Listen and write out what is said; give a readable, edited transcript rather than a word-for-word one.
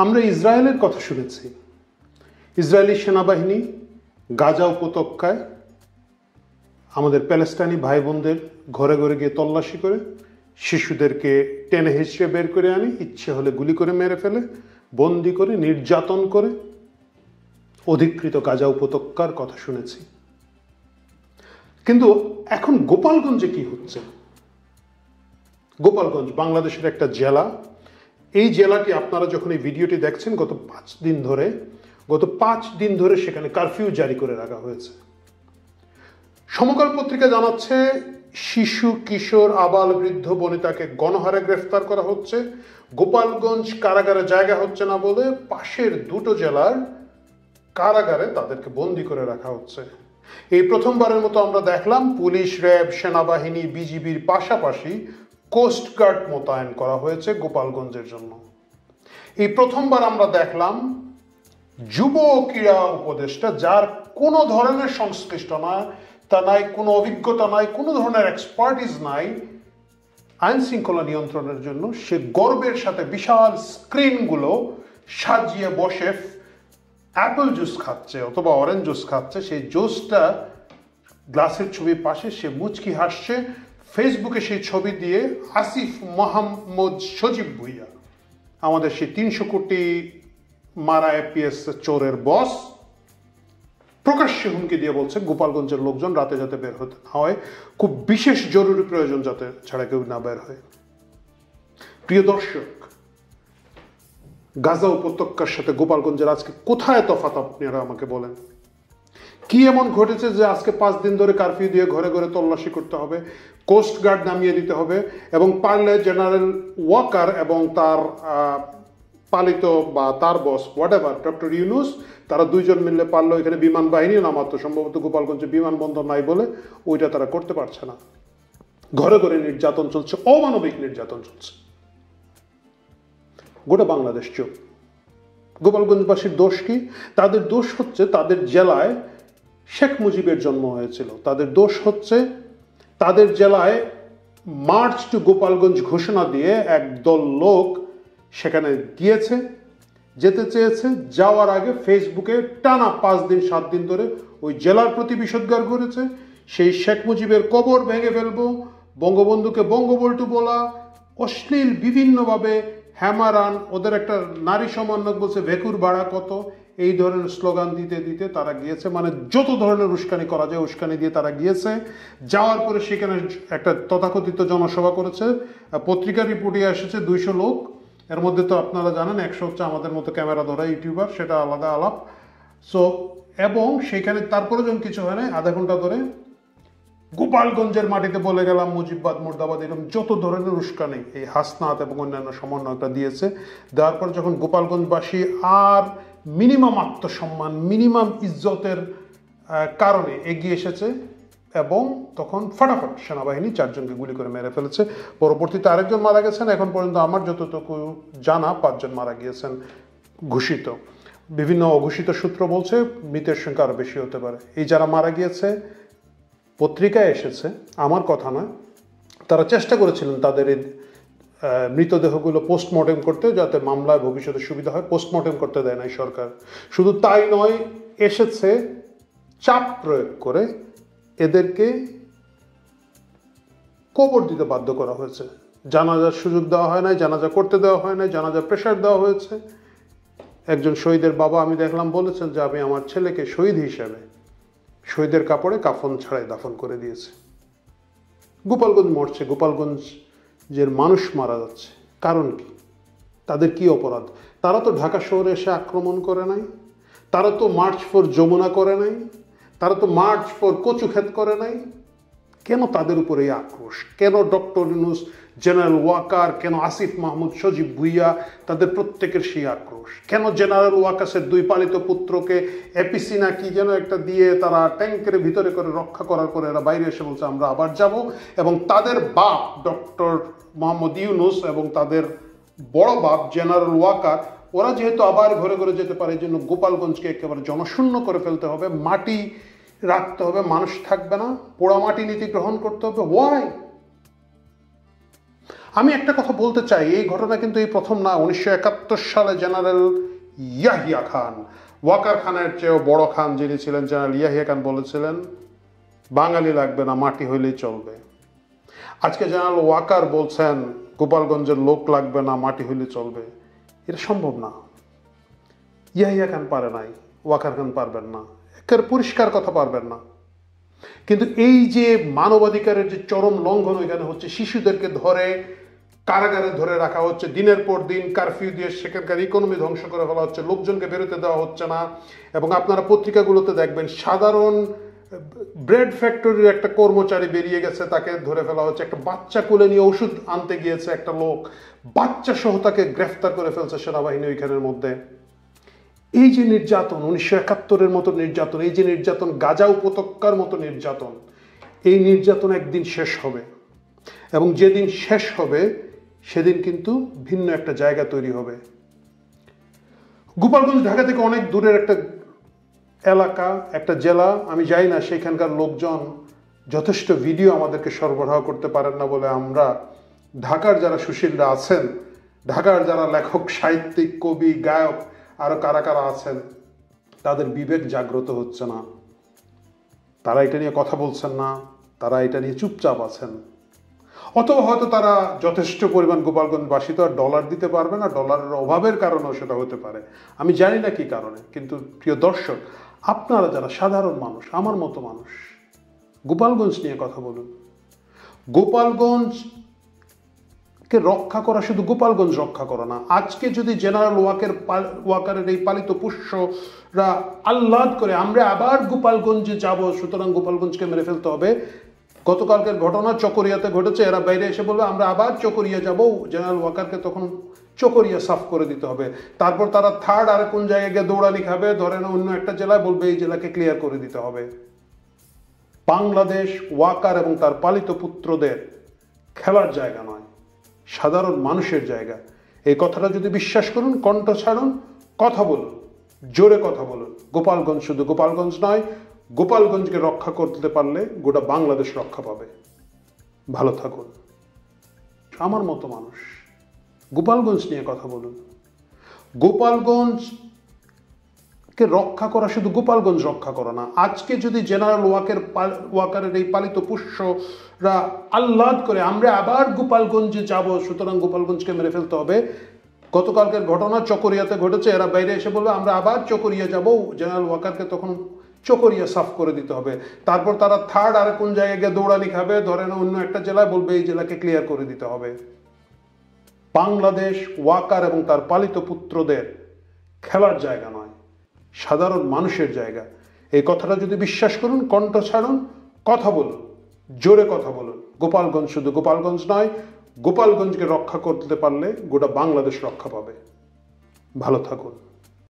আমরা ইসরায়েলের কথা শুনেছি। ইসরায়েলি সেনাবাহিনী গাজা উপত্যকায় আমাদের প্যালেস্টাইনি ভাই বোনদের ঘরে ঘরে গিয়ে তল্লাশি করে শিশুদেরকে টেনে হিঁচড়ে বের করে আনি, ইচ্ছে হলে গুলি করে মেরে ফেলে, বন্দি করে নির্যাতন করে অধিকৃত গাজা উপত্যকার কথা শুনেছি। কিন্তু এখন গোপালগঞ্জে কি হচ্ছে? গোপালগঞ্জ বাংলাদেশের একটা জেলা। এই জেলাটি আপনারা যখন এই ভিডিওটি দেখছেন, গত 5 দিন ধরে সেখানে কারফিউ জারি করে রাখা হয়েছে। সমকাল পত্রিকা জানাচ্ছে শিশু, কিশোর, আবাল, বৃদ্ধ, বনিতাকে গণহারে গ্রেফতার করা হচ্ছে। গোপালগঞ্জ কারাগারে জায়গা হচ্ছে না বলে পাশের দুটো জেলার কারাগারে তাদেরকে বন্দি করে রাখা হচ্ছে। এই প্রথমবারের মতো আমরা দেখলাম পুলিশ, র্যাব, সেনাবাহিনী, বিজিবির পাশাপাশি কোস্টগার্ড মোতায়েন করা হয়েছে গোপালগঞ্জের জন্য। এই প্রথমবার আমরা দেখলাম যুব ক্রীড়া উপদেষ্টা, যার কোনো ধরনের সংশ্লিষ্ট নাই, কোনো অভিজ্ঞতা নাই, কোনো ধরনের এক্সপার্টিস নাই আইন শৃঙ্খলা নিয়ন্ত্রণের জন্য, সে গর্বের সাথে বিশাল স্ক্রিনগুলো সাজিয়ে বসে অ্যাপেল জুস খাচ্ছে অথবা অরেঞ্জ জুস খাচ্ছে। সেই জুসটা গ্লাসের ছবির পাশে সে মুচকি হাসছে। ফেসবুকে সেই ছবি দিয়ে আসিফ মোহাম্মদ সজীব ভুইয়া, আমাদের সেই 300 কোটি মারা এপিএস চোরের বস, প্রকাশ্যে হুমকি দিয়ে বলছে গোপালগঞ্জের লোকজন রাতে যাতে বের হতে না হয়, খুব বিশেষ জরুরি প্রয়োজন যাতে ছাড়া কেউ না বের হয়। প্রিয় দর্শক, গাজা উপত্যকার সাথে গোপালগঞ্জের আজকে কোথায় তফাৎ আপনারা আমাকে বলেন? কি এমন ঘটেছে যে আজকে 5 দিন ধরে কারফিউ দিয়ে ঘরে ঘরে তল্লাশি করতে হবে, কোস্ট গার্ড নামিয়ে দিতে হবে, এবং পারলে জেনারেল ওয়াকার এবং তার পালিত বা তার বস হোয়াটএভার ডক্টর ইউনুস, তারা দুইজন মিললে পারলো এখানে বিমান বাহিনী নামাতো, সম্ভবত গোপালগঞ্জে বিমানবন্দর নাই বলে ওইটা তারা করতে পারছে না। ঘরে ঘরে নির্যাতন চলছে, অমানবিক নির্যাতন চলছে। গোটা বাংলাদেশ চুপ। গোপালগঞ্জবাসীর দোষ কি? তাদের দোষ হচ্ছে তাদের জেলায় শেখ মুজিবের জন্ম হয়েছিল। তাদের দোষ হচ্ছে তাদের জেলায় মার্চ টু গোপালগঞ্জ ঘোষণা দিয়ে একদল লোক সেখানে গিয়েছে, যেতে চেয়েছে। যাওয়ার আগে ফেসবুকে টানা 5-7 দিন ধরে ওই জেলার প্রতি বিষোদ্গার করেছে। সেই শেখ মুজিবের কবর ভেঙে ফেলবো, বঙ্গবন্ধুকে বঙ্গবল্টু বলা, অশ্লীল বিভিন্নভাবে হ্যামারান, ওদের একটা নারী সমন্বয়ক বলছে ভেকুর ভাড়া কত, এই ধরনের স্লোগান দিতে দিতে তারা গিয়েছে। মানে যত ধরনের উস্কানি করা যায় উস্কানি দিয়ে তারা গিয়েছে। যাওয়ার পরে সেখানে একটা তথাকথিত জনসভা করেছে। পত্রিকার রিপোর্টে এসেছে 200 লোক। এর মধ্যে তো আপনারা জানেন 100 হচ্ছে আমাদের মতো ক্যামেরা ধরা ইউটিউবার, সেটা আলাদা আলাপ। সো এবং সেইখানে তারপরে যখন কিছু হয় না, আধা ঘন্টা ধরে গোপালগঞ্জের মাটিতে বলে গেলাম মুজিববাদ মুর্দাবাদ, এরকম যত ধরনের উস্কানি এই হাসনাত এবং অন্যান্য সমন্বয়টা দিয়েছে। দেওয়ার পর যখন গোপালগঞ্জবাসী আর মিনিমাম আত্মসম্মান, মিনিমাম ইজ্জতের কারণে এগিয়ে এসেছে, এবং তখন ফটাফট সেনাবাহিনী 4 জনকে গুলি করে মেরে ফেলেছে। পরবর্তীতে আরেকজন মারা গেছেন। এখন পর্যন্ত আমার যতটুকু জানা 5 জন মারা গিয়েছেন ঘোষিত। বিভিন্ন অঘোষিত সূত্র বলছে মৃতের সংখ্যা আরও বেশি হতে পারে। এই যারা মারা গিয়েছে পত্রিকায় এসেছে, আমার কথা নয়, তারা চেষ্টা করেছিলেন তাদের এই মৃতদেহগুলো পোস্টমর্টেম করতে, যাতে মামলায় ভবিষ্যতে সুবিধা হয়। পোস্টমর্টেম করতে দেয় নাই সরকার। শুধু তাই নয়, এসেছে চাপ প্রয়োগ করে এদেরকে কবর দিতে বাধ্য করা হয়েছে। জানাজার সুযোগ দেওয়া হয় নাই, জানাজা করতে দেওয়া হয় নাই, জানাজা প্রেশার দেওয়া হয়েছে। একজন শহীদের বাবা আমি দেখলাম বলেছেন যে আমি আমার ছেলেকে শহীদ হিসেবে শহীদের কাপড়ে কাফন ছাড়াই দাফন করে দিয়েছে। গোপালগঞ্জ মরছে, গোপালগঞ্জের মানুষ মারা যাচ্ছে, কারণ কি? তাদের কি অপরাধ? তারা তো ঢাকা শহরে এসে আক্রমণ করে নাই, তারা তো মার্চ ফর যমুনা করে নাই, তারা তো মার্চ ফর কচুক্ষেত করে নাই। কেন তাদের উপরে এই আক্রোশ? কেন ডক্টর ইউনুস, জেনারেল ওয়াকার, কেন আসিফ মাহমুদ সজীব ভুইয়া, তাদের প্রত্যেকের সেই আক্রোশ? কেন জেনারেল ওয়াকাসের 2 পালিত পুত্রকে এপিসি না কি যেন একটা দিয়ে তারা ট্যাঙ্কের ভিতরে করে রক্ষা করার পরে এরা বাইরে এসে বলছে আমরা আবার যাব? এবং তাদের বাপ ডক্টর মোহাম্মদ ইউনুস এবং তাদের বড় বাপ জেনারেল ওয়াকার, ওরা যেহেতু আবার ঘরে ঘরে যেতে পারে, এই জন্য গোপালগঞ্জকে একেবারে জনশূন্য করে ফেলতে হবে, মাটি রাখতে হবে, মানুষ থাকবে না, পোড়ামাটি নীতি গ্রহণ করতে হবে। ওয়াই? আমি একটা কথা বলতে চাই, এই ঘটনা কিন্তু এই প্রথম না। 1971 সালে জেনারেল ইয়াহিয়া খান, ওয়াকার খানের চেয়েও বড় খান যিনি ছিলেন, জেনারেল ইয়াহিয়া খান বলেছিলেন বাঙালি লাগবে না, মাটি হইলেই চলবে। আজকে জেনারেল ওয়াকার বলছেন গোপালগঞ্জের লোক লাগবে না, মাটি হইলে চলবে। এটা সম্ভব না। ইয়াহিয়া খান পারে নাই, ওয়াকার খান পারবেন না, একের পরিষ্কার কথা পারবেন না। কিন্তু এই যে মানবাধিকারের যে চরম লঙ্ঘন এখানে হচ্ছে, শিশুদেরকে ধরে কারাগারে ধরে রাখা হচ্ছে, দিনের পর দিন কারফিউ দিয়ে সেখানকার ইকোনমি ধ্বংস করে ফেলা হচ্ছে, লোকজনকে বেরোতে দেওয়া হচ্ছে না। এবং আপনারা পত্রিকাগুলোতে দেখবেন সাধারণ ব্রেড ফ্যাক্টরির একটা কর্মচারী বেরিয়ে গেছে, তাকে ধরে ফেলা হচ্ছে। একটা বাচ্চা কোলে নিয়ে ওষুধ আনতে গিয়েছে একটা লোক, বাচ্চা সহ তাকে গ্রেফতার করে ফেলছে সেনাবাহিনী ওইখানের মধ্যে। এই যে নির্যাতন, 1971-এর মতো নির্যাতন, এই যে নির্যাতন, গাজা উপত্যকার মতো নির্যাতন, এই নির্যাতন একদিন শেষ হবে। এবং যেদিন শেষ হবে সেদিন কিন্তু ভিন্ন একটা জায়গা তৈরি হবে। গোপালগঞ্জ ঢাকা থেকে অনেক দূরের একটা এলাকা, একটা জেলা। আমি জানি না সেখানকার লোকজন যথেষ্ট ভিডিও আমাদেরকে সরবরাহ করতে পারেন না বলে আমরা ঢাকার যারা সুশীলরা আছেন, ঢাকার যারা লেখক, সাহিত্যিক, কবি, গায়ক, আরো কারা কারা আছেন, তাদের বিবেক জাগ্রত হচ্ছে না। তারা এটা নিয়ে কথা বলছেন না, তারা এটা নিয়ে চুপচাপ আছেন। অথবা হয়তো তারা যথেষ্ট পরিমাণ গোপালগঞ্জবাসী তো আর ডলার দিতে পারবে না, ডলারের অভাবের কারণেও সেটা হতে পারে, আমি জানি না কি কারণে। কিন্তু প্রিয় দর্শক, আপনারা যারা সাধারণ মানুষ, আমার মতো মানুষ, গোপালগঞ্জ নিয়ে কথা বলুন। গোপালগঞ্জকে রক্ষা করা শুধু গোপালগঞ্জ রক্ষা করা না। আজকে যদি জেনারেল ওয়াকারের এই পালিত পুষ্যরা আহ্লাদ করে আমরা আবার গোপালগঞ্জে যাব, সুতরাং গোপালগঞ্জকে মেরে ফেলতে হবে। গতকালকের ঘটনা চকরিয়াতে ঘটেছে, এরা বাইরে এসে বলবে আমরা আবার চকরিয়া যাব, জেনারেল ওয়াকারকে তখন চকরিয়া সাফ করে দিতে হবে। তারপর তারা থার্ড আর কোন জায়গায় গিয়ে দৌড়ানি খাবে, ধরেন অন্য একটা জেলায়, বলবে এই জেলাকে ক্লিয়ার করে দিতে হবে। বাংলাদেশ ওয়াকার এবং তার পালিত পুত্রদের খেলার জায়গা নয়, সাধারণ মানুষের জায়গা। এই কথাটা যদি বিশ্বাস করুন, কণ্ঠ ছাড়ুন, কথা বলুন, জোরে কথা বলুন। গোপালগঞ্জ শুধু গোপালগঞ্জ নয়, গোপালগঞ্জকে রক্ষা করতে পারলে গোটা বাংলাদেশ রক্ষা পাবে। ভালো থাকুন। আমার মতো মানুষ, গোপালগঞ্জ নিয়ে কথা বলুন। গোপালগঞ্জকে রক্ষা করা শুধু গোপালগঞ্জ রক্ষা করা না। আজকে যদি জেনারেল ওয়াকারের এই পালিত পুষ্যরা আহ্লাদ করে আমরা আবার গোপালগঞ্জে যাব, সুতরাং গোপালগঞ্জকে মেরে ফেলতে হবে। গতকালকের ঘটনা চকরিয়াতে ঘটেছে, এরা বাইরে এসে বলবে আমরা আবার চকরিয়া যাব, জেনারেল ওয়াকারকে তখন চকরিয়া সাফ করে দিতে হবে। তারপর তারা থার্ড আর কোন জায়গায় গিয়ে দৌড়ানি খাবে, ধরেন অন্য একটা জেলায়, বলবে এই জেলাকে ক্লিয়ার করে দিতে হবে। বাংলাদেশ ওয়াকার এবং তার পালিত পুত্রদের খেলার জায়গা নয়, সাধারণ মানুষের জায়গা। এই কথাটা যদি বিশ্বাস করুন, কণ্ঠ ছাড়ুন, কথা বলুন, জোরে কথা বলুন। গোপালগঞ্জ শুধু গোপালগঞ্জ নয়, গোপালগঞ্জকে রক্ষা করতে পারলে গোটা বাংলাদেশ রক্ষা পাবে। ভালো থাকুন।